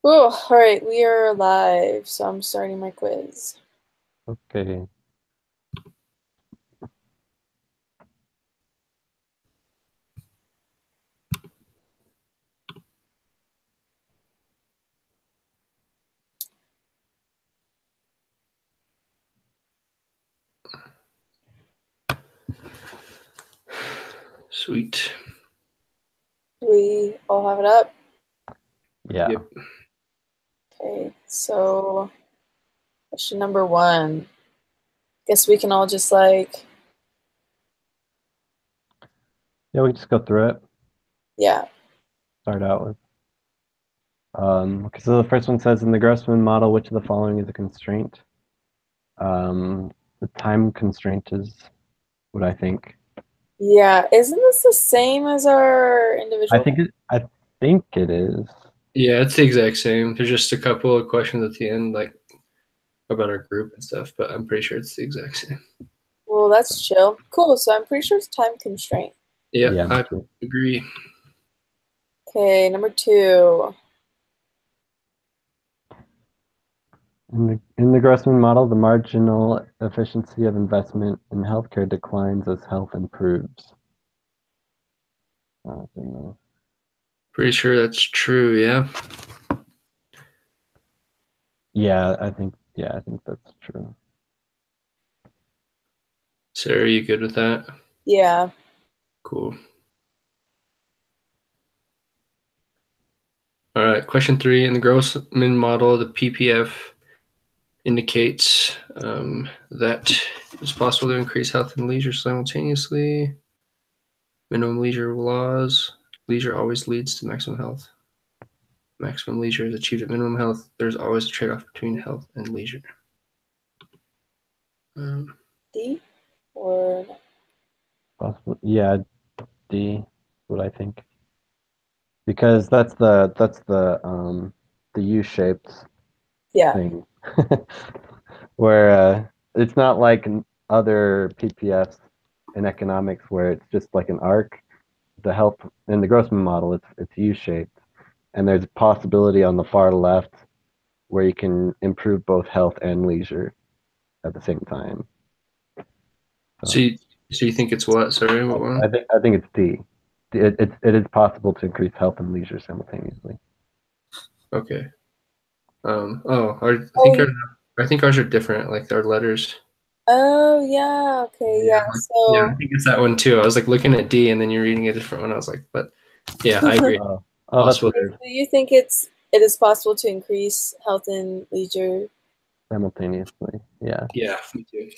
Oh, all right, we are live, so I'm starting my quiz. Okay. Sweet. We all have it up. Yeah. Yep. Okay, so question number one. Guess we can all just like, Yeah, we just go through it. yeah. Start out with. Okay, so the first one says in the Grossman model, which of the following is a constraint? The time constraint is what I think. Yeah, isn't this the same as our I individual? think it is. Yeah, it's the exact same. There's just a couple of questions at the end, like about our group and stuff, but I'm pretty sure it's the exact same. Well, that's chill. Cool, so I'm pretty sure it's time constraint. Yeah, Yeah, me I too. agree. Okay, number two. In the Grossman model, the marginal efficiency of investment in healthcare declines as health improves. I don't know. Pretty sure that's true. Yeah. Yeah, I think that's true. Sarah, are you good with that? Yeah. Cool. All right. Question three. In the Grossman model, the PPF indicates that it's possible to increase health and leisure simultaneously. Minimum leisure laws. Leisure always leads to maximum health. Maximum leisure is achieved at minimum health. There's always a trade-off between health and leisure. D or Possible. Yeah, D, what I think. Because the U-shaped yeah. thing where it's not like other PPFs in economics where it's just like an arc. The health in the Grossman model, it's U-shaped, and there's a possibility on the far left where you can improve both health and leisure at the same time. So So you think it's what? Sorry, what one? I think it's D. It is possible to increase health and leisure simultaneously. Okay. Oh, I think ours are different. Like our letters. oh yeah. Okay, yeah. Yeah, I So think it's that one too. I was like looking at D, and then you're reading a different one. I was like, but yeah, I agree. Oh, that's Possible. weird. do you think it is possible to increase health and leisure? Simultaneously. Yeah. Yeah, me too.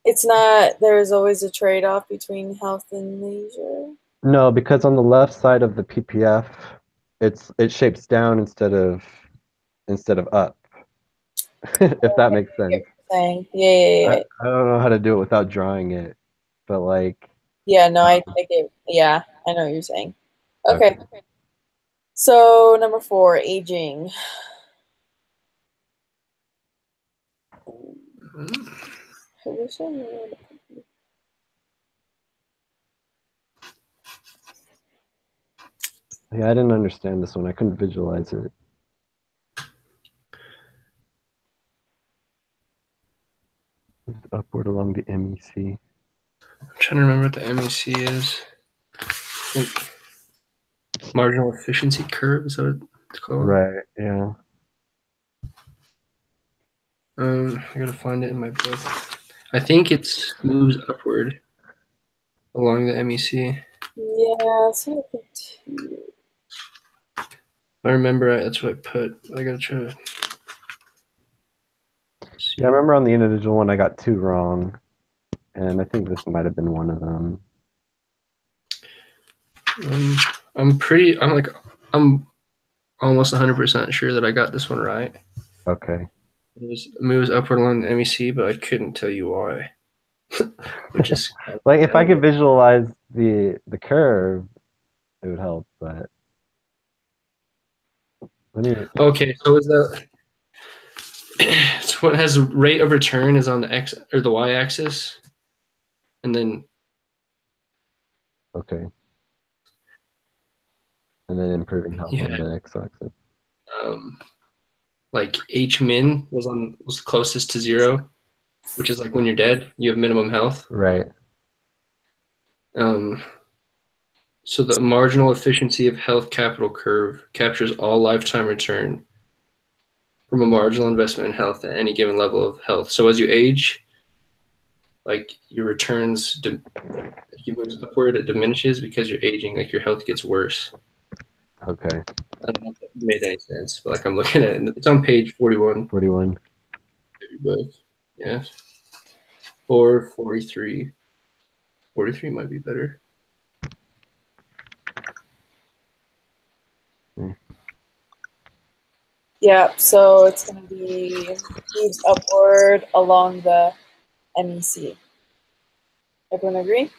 It's not, there is always a trade-off between health and leisure. No, because on the left side of the PPF, it shapes down instead of up, if that Okay, makes I get sense. what you're saying. Yeah, yeah, yeah. I don't know how to do it without drawing it, but like, Yeah, no, I um, take it. Yeah, I know what you're saying. Okay. okay. So number four, aging. I wish I knew. Yeah, I didn't understand this one. I couldn't visualize it. It's upward along the MEC. I'm trying to remember what the MEC is. Marginal efficiency curve, is that what it's called? Right. Yeah. I gotta find it in my book. I think it moves upward along the MEC. Yeah, so I think two. I remember that's what I put. I gotta try to Yeah, I see. remember on the individual one I got two wrong, and I think this might have been one of them. I'm almost 100% sure that I got this one right. Okay. It moves upward along the MEC, but I couldn't tell you why. Which is Like if I could visualize the curve, it would help, but let me okay. So is that so? What has rate of return is on the x or the y-axis, and then okay. And then improving health on yeah, the x-axis. like H min was closest to 0, which is like when you're dead, you have minimum health. Right. So the marginal efficiency of health capital curve captures all lifetime return from a marginal investment in health at any given level of health. So as you age, like your returns, if you move upward, it diminishes because you're aging. Like your health gets worse. Okay. I don't know if that made any sense, but like I'm looking at it, it's on page 41. 41. But yeah, or 43. 43 might be better. Yeah, so it's going to be moves upward along the MEC. Everyone agree?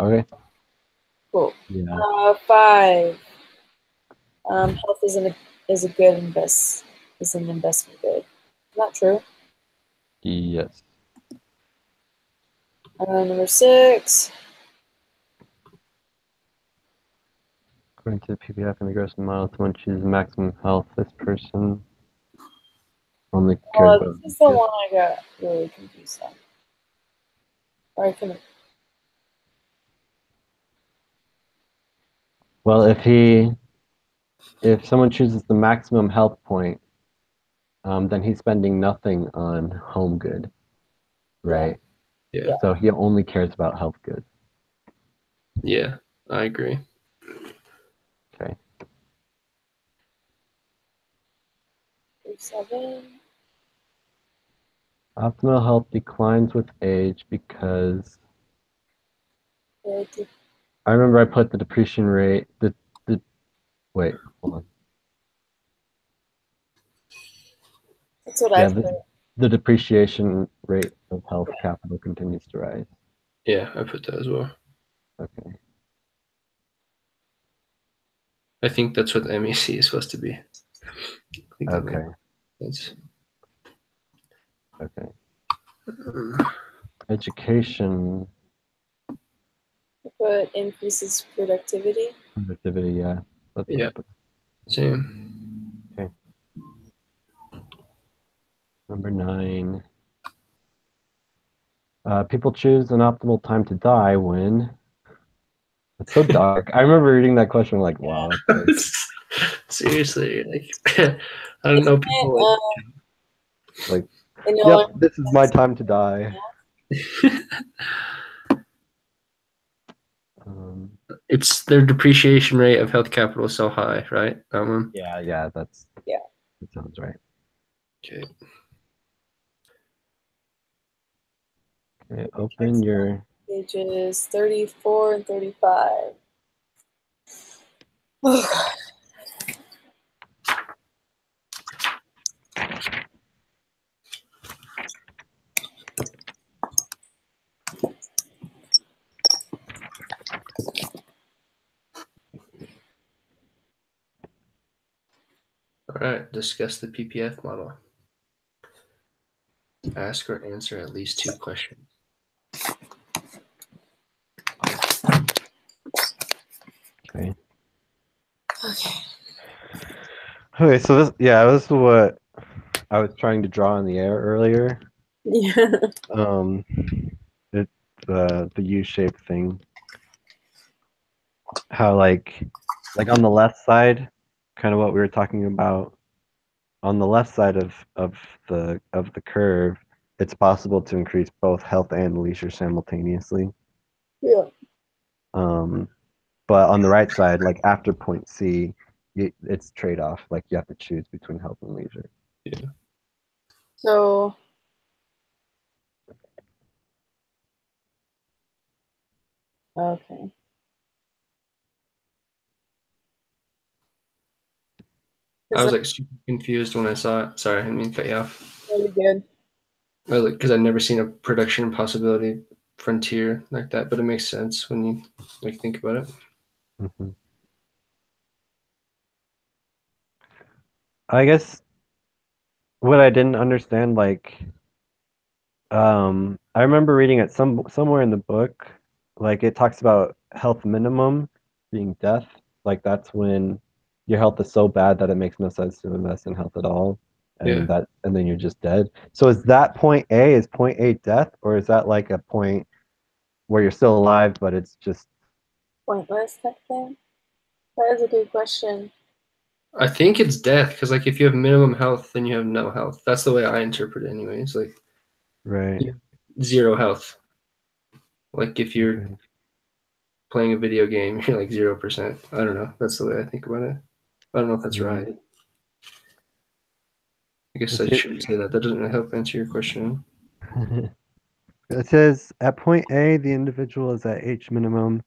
Okay. Cool. Yeah. 5. Health is an investment good. Not true. Yes. Number 6. According to the PPF and the gross model, someone chooses maximum health. This person only cares about This is the this. one I got really confused on. Or I can. Well, if someone chooses the maximum health point, then he's spending nothing on home good, right? Yeah. So he only cares about health good. Yeah, I agree. Okay. 7. Optimal health declines with age because I remember I put the depreciation rate. The wait, hold on. That's what I Yeah, put. the depreciation rate of health capital continues to rise. Yeah, I put that as well. Okay. I think that's what the MEC is supposed to be. Okay. That's Okay. Education. Put increases productivity. Productivity, yeah. That's what I put. Same. Okay. Number 9. People choose an optimal time to die when it's so dark. I remember reading that question like, wow, that's dark. Seriously, like I don't know people Like, You yep, know, this is my time to die. it's their depreciation rate of health capital is so high, right? Yeah, that sounds right. Okay. Okay, open your pages 34 and 35. All right, discuss the PPF model. Ask or answer at least 2 questions. okay. Okay. Okay, so this is what I was trying to draw in the air earlier. Yeah. It's the U-shaped thing. How like on the left side, kind of what we were talking about. On the left side of the curve, it's possible to increase both health and leisure simultaneously. Yeah. But on the right side, like after point C, it's trade-off. Like you have to choose between health and leisure. Yeah. So okay. I was like super confused when I saw it. Sorry, I didn't mean to cut you off. Really good. Because I'd never seen a production possibility frontier like that, but it makes sense when you like think about it. Mm-hmm. I guess what I didn't understand, like, I remember reading it somewhere in the book, like it talks about health minimum being death. Like that's when your health is so bad that it makes no sense to invest in health at all, and then you're just dead. So is that point A? Is point A death, or is that like a point where you're still alive but it's just Pointless type thing? That is a good question. I think it's death because like if you have minimum health, then you have no health. That's the way I interpret it, anyways. Like right? you have zero health. Like if you're Okay. playing a video game, you're like 0%. I don't know. That's the way I think about it. I don't know if that's Yeah. right. I guess I It should say that. That doesn't really help answer your question. it says at point A, the individual is at age minimum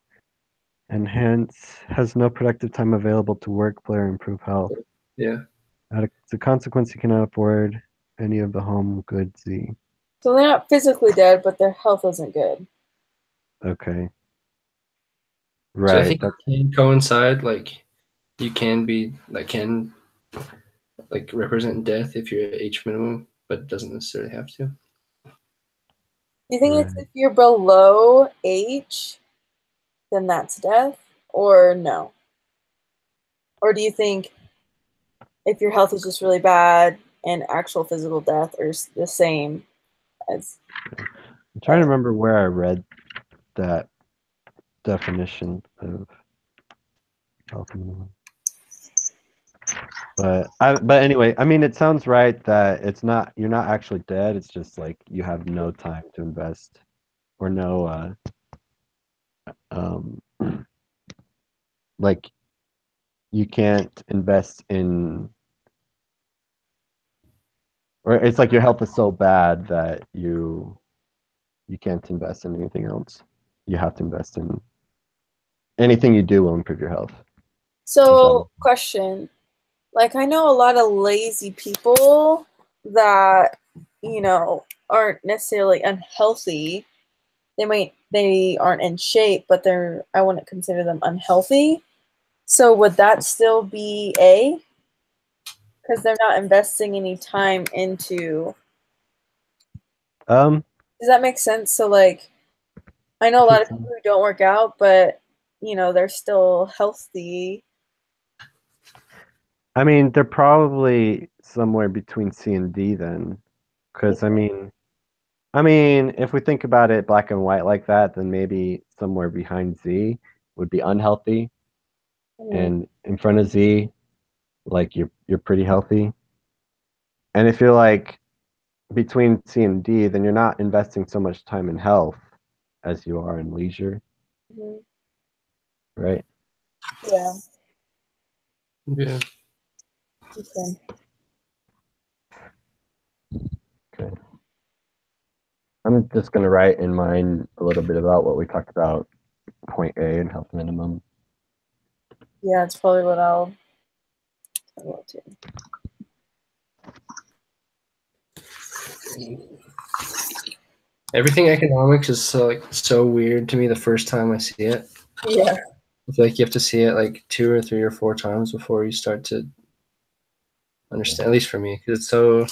and hence has no productive time available to work, play, or improve health. Yeah. As a consequence, he cannot afford any of the home goods. So they're not physically dead, but their health isn't good. Okay. So I Right. think it can coincide. Like you can be that can like represent death if you're at age minimum, but it doesn't necessarily have to. Do you think it's Right. if you're below age, then that's death, or no? Or do you think if your health is just really bad and actual physical death are the same as? I'm trying to remember where I read that definition of health minimum. But anyway, I mean, it sounds right that you're not actually dead. It's just like you have no time to invest or no um like you can't invest in, or it's like your health is so bad that you can't invest in anything else. You have to invest in anything you do will improve your health. Is that So, question. Like, I know a lot of lazy people that, aren't necessarily unhealthy. They aren't in shape, but I wouldn't consider them unhealthy. So would that still be A? Because they're not investing any time into. um Does that make sense? So like, I know I a lot think of people so. who don't work out, but they're still healthy. I mean, they're probably somewhere between C and D then, because I mean, if we think about it black and white like that, then maybe somewhere behind Z would be unhealthy, Mhm. and in front of Z, like you're pretty healthy. And if you're like between C and D, then you're not investing so much time in health as you are in leisure, Mhm. right? Yeah. Yeah. Okay. Okay. I'm just gonna write in mine a little bit about what we talked about, point A and health minimum. Yeah, it's probably what I'll talk about too. Everything economics is so weird to me the first time I see it. Yeah. I feel like you have to see it like 2 or 3 or 4 times before you start to understand. At least for me, because it's so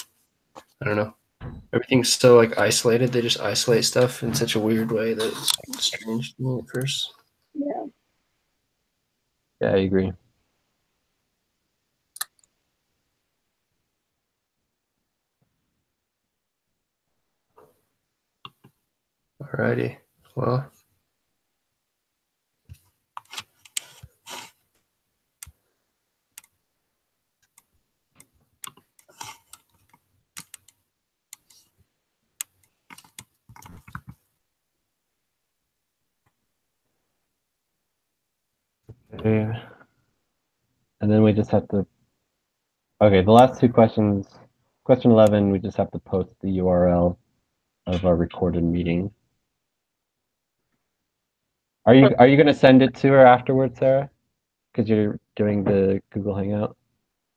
I don't know. Everything's so like isolated. They just isolate stuff in such a weird way that it's strange to me at first. Yeah. Yeah, I agree. Alrighty. Well, Okay. And then we just have to. Okay, the last two questions. Question 11, we just have to post the URL of our recorded meeting. Are you going to send it to her afterwards, Sarah? Because you're doing the Google Hangout.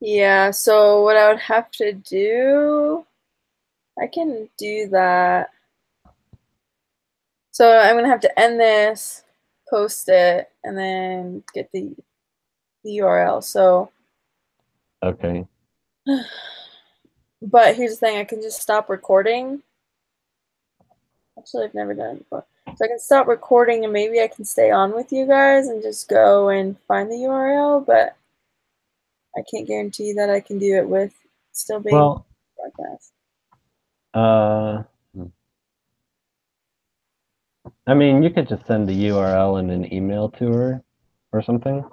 Yeah, so what I would have to do, I can do that. So I'm gonna have to end this, post it, and then get the URL. So, Okay. but here's the thing, I can just stop recording. Actually, I've never done it before. So I can stop recording and maybe I can stay on with you guys and just go and find the URL, but I can't guarantee that I can do it with still being Well, broadcast. I mean, you could just send the URL and an email to her or something.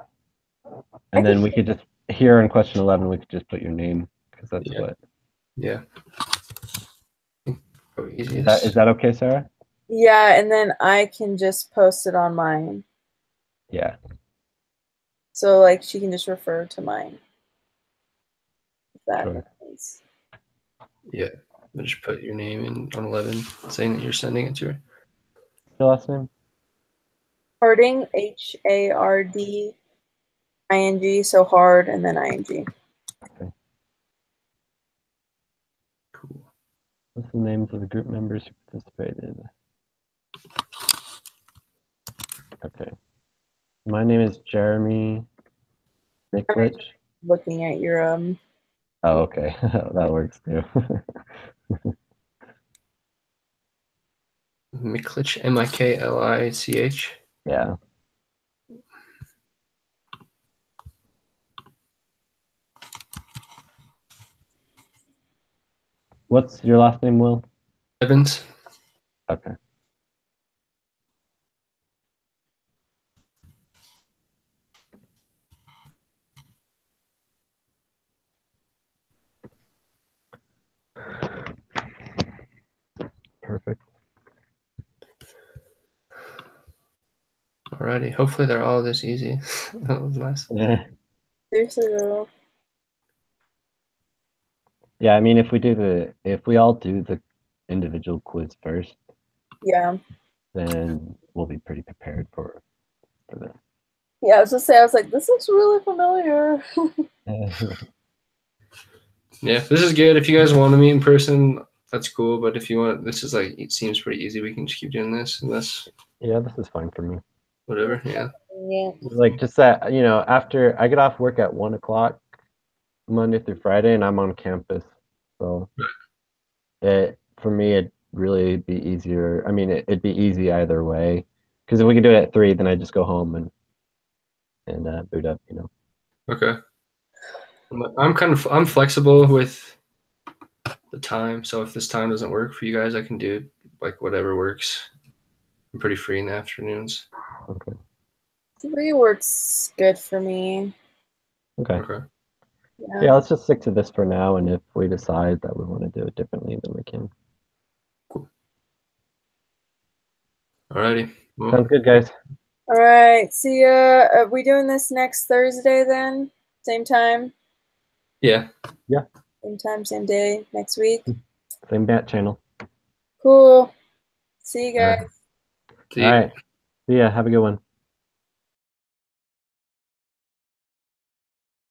I And then we could just, here in question 11, we could just put your name because that's Yeah. what. Yeah. Probably Is easiest. that okay, Sarah? Yeah, and then I can just post it on mine. Yeah. So like she can just refer to mine. If that Sure. makes sense. Yeah. Just put your name in on 11, saying that you're sending it to her. Your last name? Harding, HARDING, so hard and then ING. Okay. Cool. What's the names of the group members who participated? Okay. My name is Jeremy Miklich. Looking at your Oh, okay. That works too. Miklich, Miklich. Yeah. What's your last name, Will? Evans. Okay. Perfect. Alrighty. Hopefully they're all this easy. That was nice. Yeah. seriously though. Yeah, I mean, if we all do the individual quiz first, Yeah. then we'll be pretty prepared for this. Yeah, I was just saying, I was like, this looks really familiar. Yeah, this is good. If you guys want to meet in person, that's cool. But if you want, this is like, it seems pretty easy. We can just keep doing this unless Yeah, this is fine for me. whatever. Yeah. Yeah. Like just that, after I get off work at 1 o'clock Monday through Friday, and I'm on campus, so for me it'd really be easier. I mean, it'd be easy either way, because if we could do it at 3, then I just go home and boot up. Okay. I'm flexible with the time. So if this time doesn't work for you guys, I can do like whatever works. I'm pretty free in the afternoons. Okay. 3 works good for me. Okay. Okay. Yeah, let's just stick to this for now, and if we decide that we want to do it differently, then we can. Cool. Alrighty. Well, Sounds good, guys. All right. See ya. Are we doing this next Thursday then? Same time? yeah. Yeah. Same time, same day, next week? Same bat channel. Cool. See you guys. See All you. right. See ya. Have a good one.